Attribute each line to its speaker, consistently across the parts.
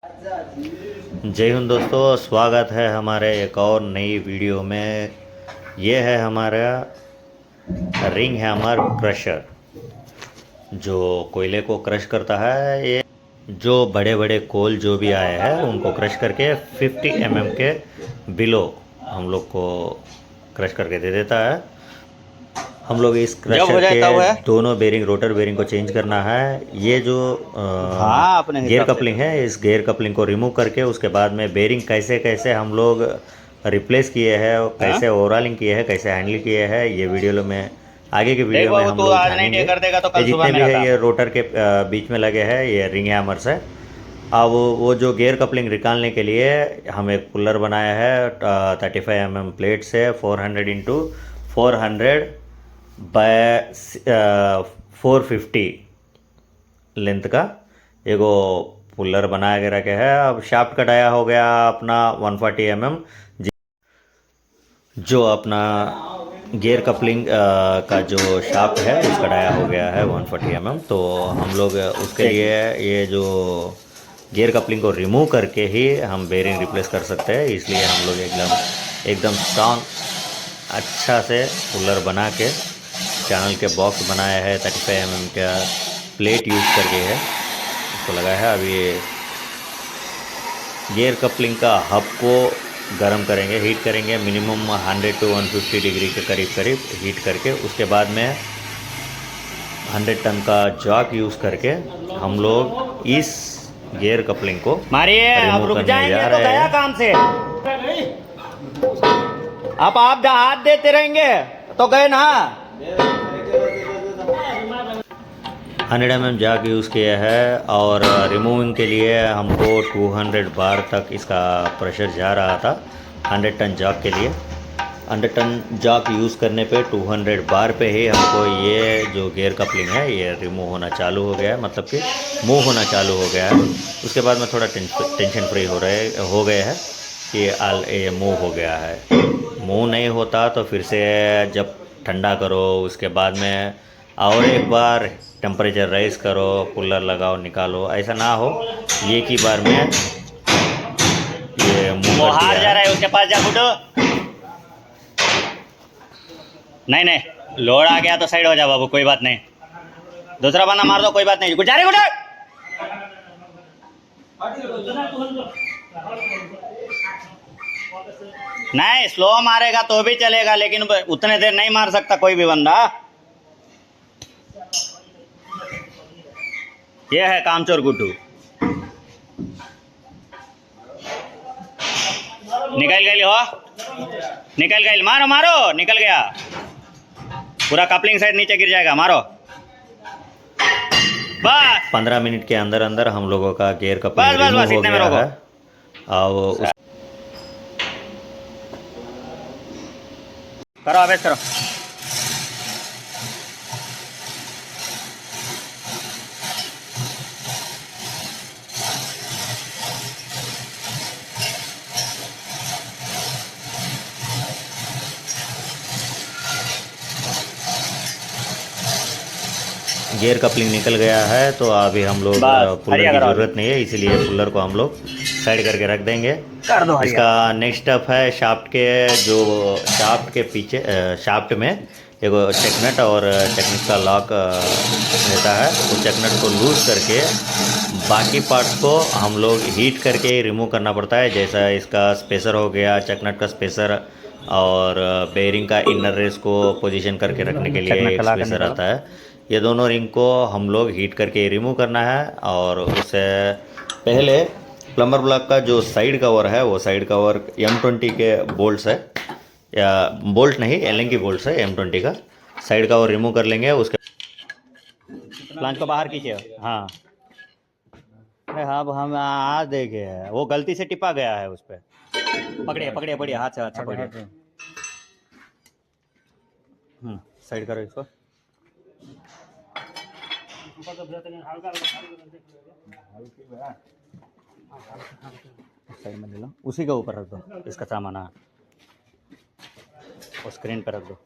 Speaker 1: जय हिंद दोस्तों, स्वागत है हमारे एक और नई वीडियो में। ये है हमारा रिंग हैमर क्रशर जो कोयले को क्रश करता है। ये जो बड़े बड़े कोल जो भी आए हैं उनको क्रश करके 50 के बिलो हम लोग को क्रश करके दे देता है। हम लोग इस
Speaker 2: जब
Speaker 1: क्रशर
Speaker 2: हो जाए
Speaker 1: के
Speaker 2: तब है।
Speaker 1: दोनों बेरिंग, रोटर बेरिंग को चेंज करना है। ये जो
Speaker 2: हाँ, अपने
Speaker 1: गियर
Speaker 2: हिसाब से।
Speaker 1: कपलिंग है, इस गियर कपलिंग को रिमूव करके उसके बाद में बेरिंग कैसे कैसे हम लोग रिप्लेस किए हैं,
Speaker 2: हाँ?
Speaker 1: कैसे ओवरऑलिंग किए हैं, कैसे हैंडल किए हैं, ये वीडियो में आगे के
Speaker 2: देख
Speaker 1: वीडियो में
Speaker 2: बाबू,
Speaker 1: हम
Speaker 2: तू
Speaker 1: लोग
Speaker 2: आज नहीं डे
Speaker 1: जानेंगे।
Speaker 2: कर देगा तो
Speaker 1: ये
Speaker 2: कल सुबह
Speaker 1: जितने भी
Speaker 2: मेरा
Speaker 1: है
Speaker 2: काम।
Speaker 1: ये रोटर के बीच में लगे हैं, ये रिंग हैमर्स है। अब वो जो गियर कपलिंग निकालने के लिए हम एक पुलर बनाया है 35 प्लेट से 400 × 400 बाय 450 लेंथ का एगो पुलर बना के रखे है। अब शाफ्ट कटाया हो गया अपना 140 जो अपना गियर कपलिंग का जो शाफ्ट है उसका डाया हो गया है 140 तो हम लोग उसके
Speaker 2: ठीक।
Speaker 1: लिए ये जो गियर कपलिंग को रिमूव करके ही हम बेरिंग रिप्लेस कर सकते हैं। इसलिए हम लोग एकदम एकदम स्ट्रॉन्ग अच्छा से पुलर बना के चैनल के बॉक्स बनाया है 35 का प्लेट यूज़ करके है उसको लगाया है। अभी गियर कपलिंग का हब को गरम करेंगे, हीट करेंगे मिनिमम 100 to 150 डिग्री के करीब हीट करके उसके बाद में 100 टन का जॉक यूज़ करके हम लोग इस गियर कपलिंग को
Speaker 2: मारिए, अब
Speaker 1: रिमूव
Speaker 2: रुक
Speaker 1: करने
Speaker 2: जाएंगे
Speaker 1: जा
Speaker 2: तो
Speaker 1: रहे
Speaker 2: गया
Speaker 1: हैं।
Speaker 2: काम से। अब आप हाथ देते रहेंगे तो गए ना।
Speaker 1: 100 जॉक यूज़ किया है और रिमूविंग के लिए हमको 200 बार तक इसका प्रेशर जा रहा था। 100 टन जॉक के लिए 100 टन जॉक यूज़ करने पे 200 बार पे ही हमको ये जो गियर कपलिंग है ये रिमूव होना चालू हो गया है, मतलब कि मूव होना चालू हो गया है। उसके बाद में थोड़ा टेंशन फ्री हो गए हैं कि ये मूव हो गया है। मूव नहीं होता तो फिर से जब ठंडा करो उसके बाद में और एक बार टेम्परेचर राइज करो, कूलर लगाओ, निकालो, ऐसा ना हो। एक ही बार में ये मूव कर
Speaker 2: मोहार
Speaker 1: दिया
Speaker 2: जा
Speaker 1: है।
Speaker 2: रहा है, उसके पास जा फुटो। नहीं नहीं, लोड आ गया तो साइड हो जा बाबू, कोई बात नहीं। दूसरा बना मार दो, कोई बात नहीं। जा रही गुड। नहीं, स्लो मारेगा तो भी चलेगा, लेकिन उतने देर नहीं मार सकता कोई भी बंदा। ये है कामचोर गुड्डू। निकल गई हो, निकल गई। मारो मारो, निकल गया। पूरा कपलिंग साइड नीचे गिर जाएगा, मारो बस।
Speaker 1: 15 मिनट के अंदर अंदर हम लोगों का गियर
Speaker 2: बस
Speaker 1: कपलिंग
Speaker 2: बस
Speaker 1: रिमूव
Speaker 2: बस,
Speaker 1: हो
Speaker 2: इतने में
Speaker 1: गया
Speaker 2: रोको।
Speaker 1: है। और
Speaker 2: करो अभ्यास करो।
Speaker 1: गियर कपलिंग निकल गया है तो अभी हम लोग
Speaker 2: बस
Speaker 1: पुलर
Speaker 2: हरिया
Speaker 1: की
Speaker 2: करो अभी।
Speaker 1: ज़रूरत नहीं है, इसीलिए पुलर को हम लोग साइड करके रख देंगे।
Speaker 2: कर दो हरिया।
Speaker 1: इसका नेक्स्ट स्टेप है शाफ्ट के पीछे शाफ्ट में एक चेकनट और चेकनट का लॉक रहता है। उस चेकनट को लूज करके बाकी पार्ट्स को हम लोग हीट करके रिमूव करना पड़ता है। जैसा इसका स्पेसर हो गया, चेकनट का स्पेसर और बेयरिंग का इनर रेस को पोजीशन करके रखने के लिए
Speaker 2: चकना
Speaker 1: एक
Speaker 2: कला कर
Speaker 1: स्पेसर
Speaker 2: निकालो।
Speaker 1: आता है। ये दोनों रिंग को हम लोग हीट करके रिमूव करना है। और उससे पहले प्लम्बर ब्लॉक का जो साइड कवर है वो साइड कवर M20 के बोल्ट्स है, या बोल्ट नहीं एलन की बोल्ट्स है M20 का। साइड कवर रिमूव कर लेंगे। उसके
Speaker 2: प्लांच को बाहर खींचे। हाँ, अरे हाँ, अब हम आज देखे हैं, वो गलती से टिपा गया है उस पर। पकड़िए पकड़िए पकड़िए, हाथ से, अच्छा पकड़िए। साइड करो इसको। साइड में ले लो, उसी के ऊपर रख दो इसका सामान। हाँ, और स्क्रीन पर रख दो।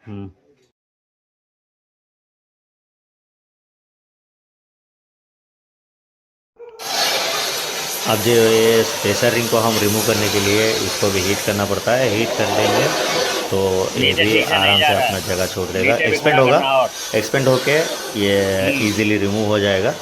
Speaker 2: हम्म
Speaker 1: अब जो ये स्पेसर रिंग को हम रिमूव करने के लिए इसको भी हीट करना पड़ता है। हीट कर देंगे तो ये
Speaker 2: नीचे
Speaker 1: भी
Speaker 2: ठीक से नहीं
Speaker 1: आराम
Speaker 2: जा
Speaker 1: से
Speaker 2: रहा
Speaker 1: अपना
Speaker 2: है,
Speaker 1: जगह छोड़ देगा,
Speaker 2: नीचे भी
Speaker 1: एक्सपेंड
Speaker 2: खड़ा
Speaker 1: होगा।
Speaker 2: करना और
Speaker 1: एक्सपेंड होके ये इजीली रिमूव हो जाएगा।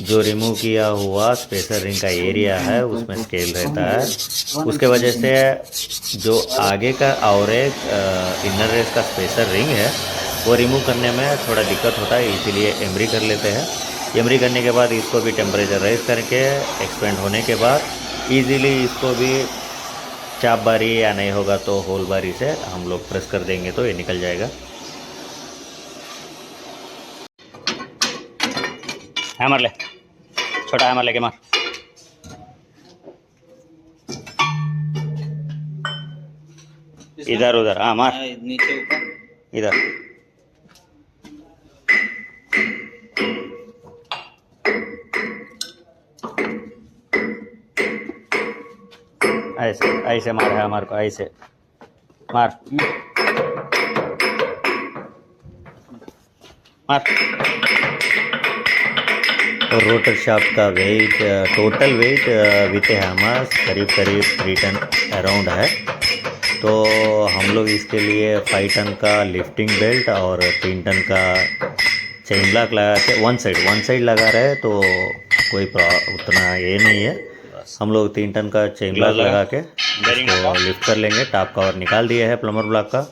Speaker 1: जो रिमूव किया हुआ स्पेसर रिंग का एरिया है उसमें स्केल रहता है, उसके वजह से जो आगे का और एक इनर रेस का स्पेसर रिंग है वो रिमूव करने में थोड़ा दिक्कत होता है, इसीलिए एमरी कर लेते हैं। एमरी करने के बाद इसको भी टेम्परेचर राइज करके एक्सपेंड होने के बाद इजीली इसको भी चाप बारी या नहीं होगा तो होल बारी से हम लोग प्रेस कर देंगे तो ये निकल जाएगा।
Speaker 2: हैमर ले, छोटा हैमर लेके मार। इधर उधर, हाँ मार,
Speaker 3: नीचे ऊपर
Speaker 2: इधर। ऐसे ऐसे मार है हमारे को, ऐसे मार मार।
Speaker 1: और रोटर शाफ्ट का weight, total weight with hammer करीब करीब 3 टन अराउंड है। तो हम लोग इसके लिए 5 टन का लिफ्टिंग बेल्ट और 3 टन का चेन ब्लॉक लगा के वन साइड लगा रहे हैं तो कोई उतना ये नहीं है। हम लोग 3 टन का चेन ब्लॉक लगा के इसको लिफ्ट कर लेंगे। टॉप कवर निकाल दिया है प्लमर ब्लॉक का।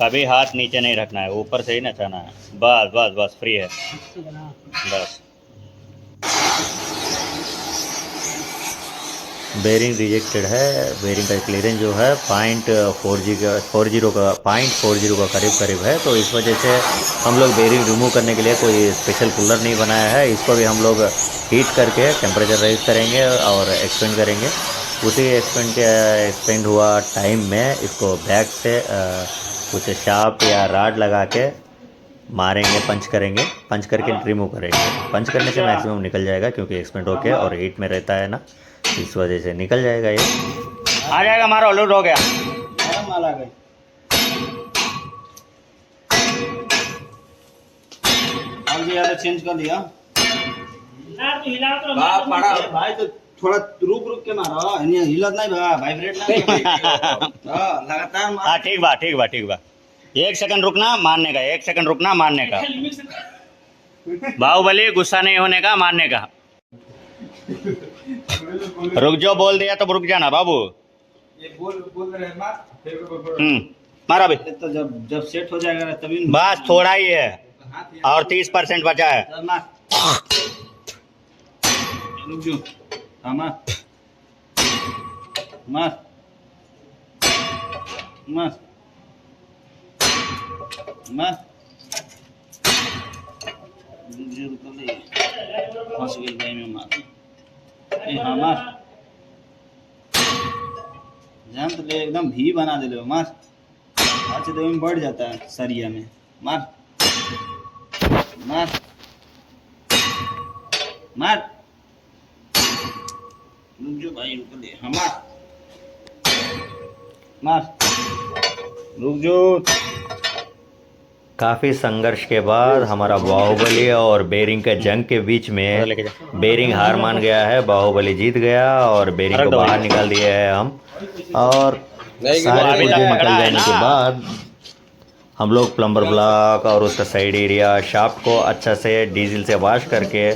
Speaker 2: कभी हाथ नीचे नहीं रखना है, ऊपर से ही नचाना है। बस बस बस, फ्री है बस।
Speaker 1: बेरिंग रिजेक्टेड है। बेरिंग का क्लियरेंस जो है 0.40 का करीब है। तो इस वजह से हम लोग बेरिंग रिमूव करने के लिए कोई स्पेशल कूलर नहीं बनाया है। इसको भी हम लोग हीट करके टेम्परेचर राइज करेंगे और एक्सपेंड करेंगे। उसी एक्सपेंड हुआ टाइम में इसको बैक से कुछ शार्प या राड लगा के मारेंगे, पंच करेंगे, पंच करके रिमूव करेंगे। पंच करने से मैक्सिमम निकल जाएगा क्योंकि एक्सपेंड होके और हीट में रहता है ना, इस वजह से निकल जाएगा ये।
Speaker 2: आ जाएगा, हमारा लूट हो गया।
Speaker 3: माल आ गई। अब ये तो चेंज कर दिया भाई। तो थोड़ा रुक के मारो, हिलत नहीं बा, वाइब्रेट नहीं लगातार मार।
Speaker 2: हाँ ठीक बा। 1 सेकंड रुकना मारने का, 1 सेकंड रुकना मारने का। बाहुबली, गुस्सा नहीं होने का, मारने का। रुक जो बोल दिया तो रुक जाना बाबू।
Speaker 3: ये बोल रहे मार।
Speaker 2: मारा अभी।
Speaker 3: तो जब सेट हो जाएगा तभी
Speaker 2: बस थोड़ा ही है और 30% बचा है।
Speaker 3: चल मार। रुक जो, हाँ मार मार मार मार। फंस गई भाई में मार। हाँ मार, जान तो ले एकदम भी बना दे लो। मार, हाथ से दो में बढ़ जाता है सरिया में। मार मार मार। रुक जो भाई, रुक ले। हाँ मार मार, रुक जो।
Speaker 1: काफ़ी संघर्ष के बाद हमारा बाहुबली और बेरिंग के जंग के बीच में बेरिंग हार मान गया है। बाहुबली जीत गया और बेरिंग को बाहर निकाल दिए हैं हम। और सारे पुर्जे निकल जाने के बाद हम लोग प्लम्बर ब्लॉक और उसका साइड एरिया शाफ्ट को अच्छा से डीजल से वॉश करके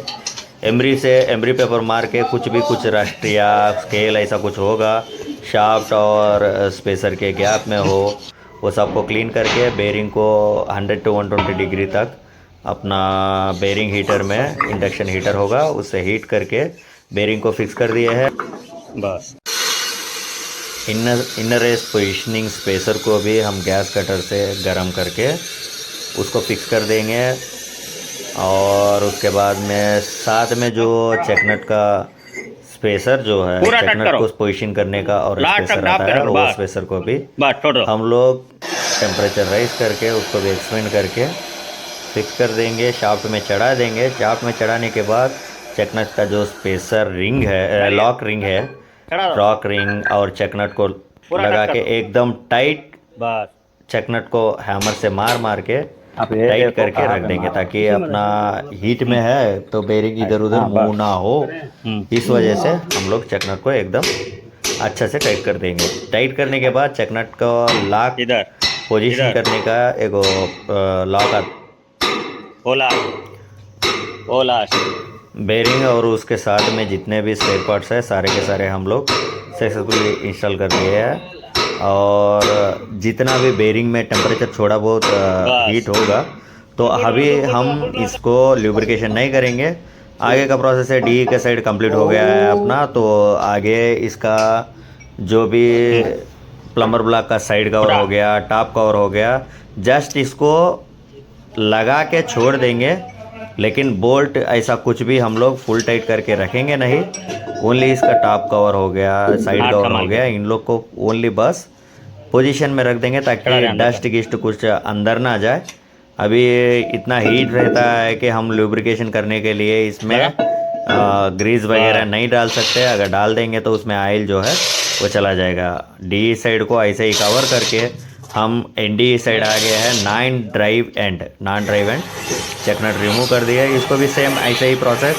Speaker 1: एमरी पेपर मार के कुछ रस्ट या स्केल ऐसा कुछ होगा शाफ्ट और स्पेसर के गैप में हो, वो सबको क्लीन करके बेरिंग को 100 to 120 डिग्री तक अपना बेरिंग हीटर में, इंडक्शन हीटर होगा उससे हीट करके बेरिंग को फिक्स कर दिए है।
Speaker 2: बस
Speaker 1: इनर रेस पोजिशनिंग स्पेसर को भी हम गैस कटर से गर्म करके उसको फिक्स कर देंगे। और उसके बाद में साथ में जो चेकनट का स्पेसर जो है, चेकनट को पोजिशन करने का और स्पेसर आता है, वो स्पेसर को भी हम लोग टेम्परेचर राइज करके उसको भी एक्सपेंड करके फिक्स कर देंगे, शाफ्ट में चढ़ा देंगे। शाफ्ट में चढ़ाने के बाद चेकनट का जो स्पेसर रिंग है, लॉक रिंग है, लॉक रिंग और चेकनट को लगा के एकदम टाइट
Speaker 2: बस
Speaker 1: चेकनट को हैमर से मार मार के
Speaker 2: आप ये
Speaker 1: टाइट
Speaker 2: देखो
Speaker 1: करके
Speaker 2: कहाँ
Speaker 1: रख
Speaker 2: पे
Speaker 1: देंगे
Speaker 2: मारा।
Speaker 1: ताकि अपना हीट में है तो बेरिंग इधर उधर
Speaker 2: हाँ,
Speaker 1: मूव
Speaker 2: बस।
Speaker 1: ना हो।
Speaker 2: हम्म।
Speaker 1: इस वजह से हम लोग चेकनट को एकदम अच्छा से टाइट कर देंगे। टाइट करने के बाद चेकनट को लॉक
Speaker 2: इधर
Speaker 1: पोजीशन
Speaker 2: इधर।
Speaker 1: करने का एक लॉक आता
Speaker 2: ओला ओला
Speaker 1: बेरिंग और उसके साथ में जितने भी स्पेयर पार्ट्स है सारे के सारे हम लोग सक्सेसफुली इंस्टॉल कर दिए हैं। और जितना भी बेरिंग में टेम्परेचर थोड़ा बहुत
Speaker 2: बस।
Speaker 1: हीट होगा तो अभी हम इसको ल्यूब्रिकेशन नहीं करेंगे। आगे का प्रोसेस है, डी के साइड कंप्लीट हो गया है अपना, तो आगे इसका जो भी प्लम्बर ब्लॉक का साइड कवर हो गया, टॉप कवर हो गया, जस्ट इसको लगा के छोड़ देंगे। लेकिन बोल्ट ऐसा कुछ भी हम लोग फुल टाइट करके रखेंगे नहीं। ओनली इसका टॉप कवर हो गया, साइड
Speaker 2: हाथ
Speaker 1: कवर हो
Speaker 2: कमाल
Speaker 1: गया, इन लोग को ओनली बस पोजीशन में रख देंगे ताकि डस्ट गिस्ट कुछ अंदर ना जाए। अभी इतना हीट रहता है कि हम लुब्रिकेशन करने के लिए इसमें ग्रीस वगैरह नहीं डाल सकते। अगर डाल देंगे तो उसमें ऑयल जो है वो चला जाएगा। डी साइड को ऐसे ही कवर करके हम एनडी साइड आ गए हैं non drive and check nut remove कर दिया है। इसको भी सेम ऐसे ही प्रोसेस,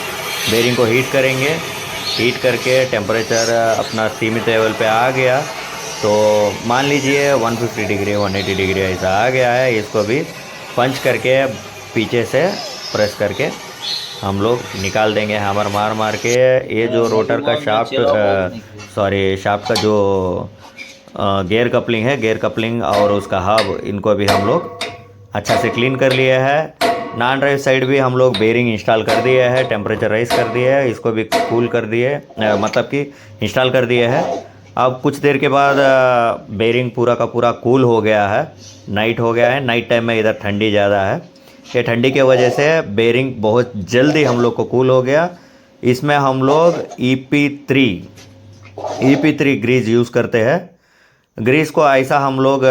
Speaker 1: बेरिंग को हीट करेंगे, हीट करके टेम्परेचर अपना सीमित लेवल पे आ गया तो मान लीजिए 150 डिग्री 180 डिग्री ऐसा आ गया है। इसको भी पंच करके पीछे से प्रेस करके हम लोग निकाल देंगे हैमर मार मार के। ये जो रोटर का शाफ्ट का जो गियर कपलिंग है, गियर कपलिंग और उसका हब, इनको भी हम लोग अच्छा से क्लीन कर लिए है। नॉन ड्राइव साइड भी हम लोग बेरिंग इंस्टॉल कर दिए है, टेम्परेचर राइज कर दिए है, इसको भी कूल कर दिए, मतलब कि इंस्टॉल कर दिए है। अब कुछ देर के बाद बेरिंग पूरा का पूरा कूल हो गया है, नाइट हो गया है। नाइट टाइम में इधर ठंडी ज़्यादा है, ये ठंडी के वजह से बेरिंग बहुत जल्दी हम लोग को कूल हो गया। इसमें हम लोग EP3 ग्रीस यूज़ करते हैं। ग्रीस को ऐसा हम लोग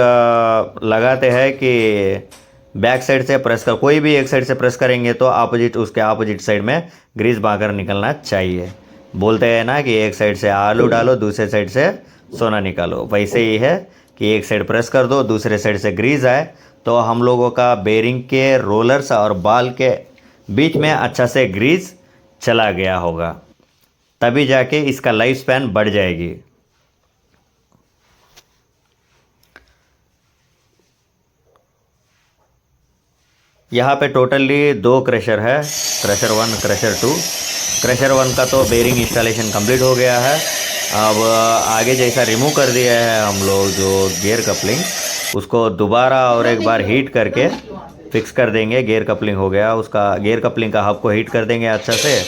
Speaker 1: लगाते हैं कि बैक साइड से प्रेस कर, कोई भी एक साइड से प्रेस करेंगे तो उसके ऑपोजिट साइड में ग्रीस बाहर निकलना चाहिए। बोलते हैं ना कि एक साइड से आलू डालो, दूसरे साइड से सोना निकालो, वैसे ही है कि एक साइड प्रेस कर दो, दूसरे साइड से ग्रीस आए तो हम लोगों का बेरिंग के रोलर्स और बाल के बीच में अच्छा से ग्रीस चला गया होगा, तभी जाके इसका लाइफ स्पैन बढ़ जाएगी। यहाँ पे टोटली 2 क्रशर है, क्रशर 1 क्रशर 2। क्रशर 1 का तो बेरिंग इंस्टॉलेशन कंप्लीट हो गया है। अब आगे जैसा रिमूव कर दिया है हम लोग जो गियर कपलिंग, उसको दोबारा और एक बार हीट करके फिक्स कर देंगे। गियर कपलिंग हो गया, उसका गियर कपलिंग का हब को हीट कर देंगे, अच्छा से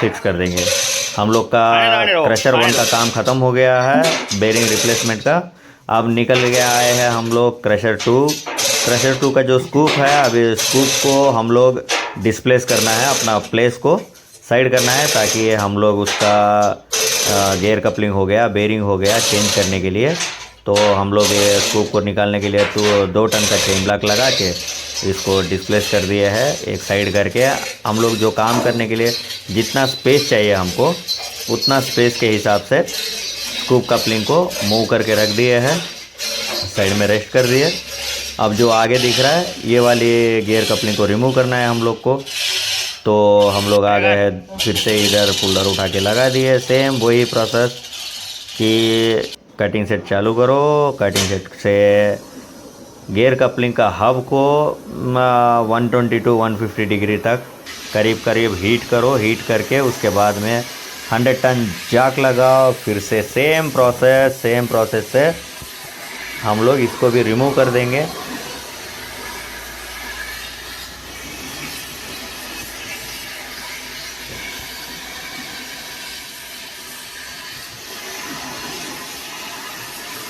Speaker 1: फिक्स कर देंगे। हम लोग का क्रशर 1 का काम ख़त्म हो गया है बेरिंग रिप्लेसमेंट का। अब निकल के आए हैं हम लोग क्रशर 2। क्रशर 2 का जो स्कूप है, अभी स्कूप को हम लोग डिस्प्लेस करना है, अपना प्लेस को साइड करना है ताकि हम लोग उसका गियर कपलिंग हो गया, बेरिंग हो गया, चेंज करने के लिए। तो हम लोग ये स्कूप को निकालने के लिए 2 टन का चेन ब्लॉक लगा के इसको डिस्प्लेस कर दिए है एक साइड करके। हम लोग जो काम करने के लिए जितना स्पेस चाहिए हमको, उतना स्पेस के हिसाब से स्कूप कपलिंग को मूव करके रख दिए है, साइड में रेस्ट कर दिए। अब जो आगे दिख रहा है ये वाली गियर कपलिंग को रिमूव करना है हम लोग को, तो हम लोग आ गए हैं फिर से इधर पुल्लर उठा के लगा दिए। सेम वही प्रोसेस कि कटिंग सेट चालू करो, कटिंग सेट से गियर कपलिंग का हब को 120 to 150 डिग्री तक करीब हीट करो। हीट करके उसके बाद में 100 टन जाक लगाओ। फिर से सेम प्रोसेस से हम लोग इसको भी रिमूव कर देंगे।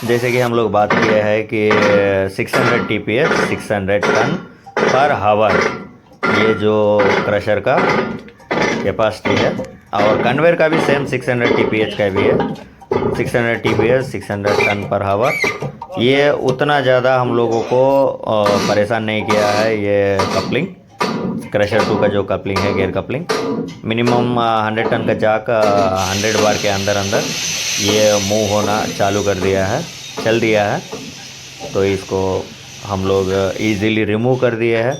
Speaker 1: जैसे कि हम लोग बात किए हैं कि 600 TPS 600 टन पर हावर ये जो क्रशर का कैपेसिटी है, और कन्वेयर का भी सेम 600 TPH का भी है। 600 TPS 600 टन पर हावर, ये उतना ज़्यादा हम लोगों को परेशान नहीं किया है ये कपलिंग। क्रशर 2 का जो कपलिंग है, गियर कपलिंग, मिनिमम 100 टन का जाक 100 बार के अंदर अंदर ये मूव होना चालू कर दिया है, चल दिया है। तो इसको हम लोग इजीली रिमूव कर दिए हैं।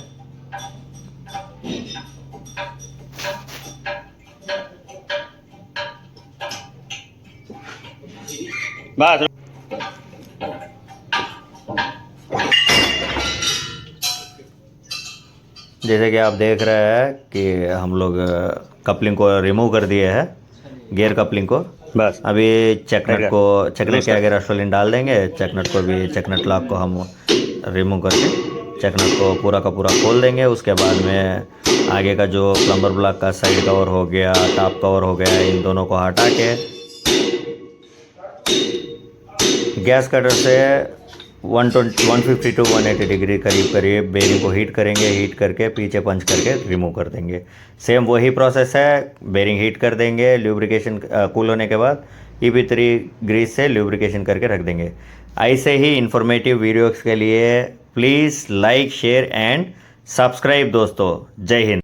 Speaker 2: बस
Speaker 1: जैसे कि आप देख रहे हैं कि हम लोग कपलिंग को रिमूव कर दिए हैं, गियर कपलिंग को।
Speaker 2: बस
Speaker 1: अभी चेकनट के आगे रस्टोलिन डाल देंगे। चेकनट को भी, चेकनट लॉक को हम रिमूव करके चेकनट को पूरा का पूरा खोल देंगे। उसके बाद में आगे का जो प्लम्बर ब्लॉक का साइड कवर हो गया, टॉप कवर हो गया, इन दोनों को हटा के गैस कटर से 150 टू 180 डिग्री करीब बेरिंग को हीट करेंगे। हीट करके पीछे पंच करके रिमूव कर देंगे। सेम वही प्रोसेस है, बेरिंग हीट कर देंगे, ल्यूब्रिकेशन कूल होने के बाद EP3 ग्रीस से ल्यूब्रिकेशन करके रख देंगे। ऐसे ही इंफॉर्मेटिव वीडियोज़ के लिए please like, share and subscribe दोस्तों। जय हिंद।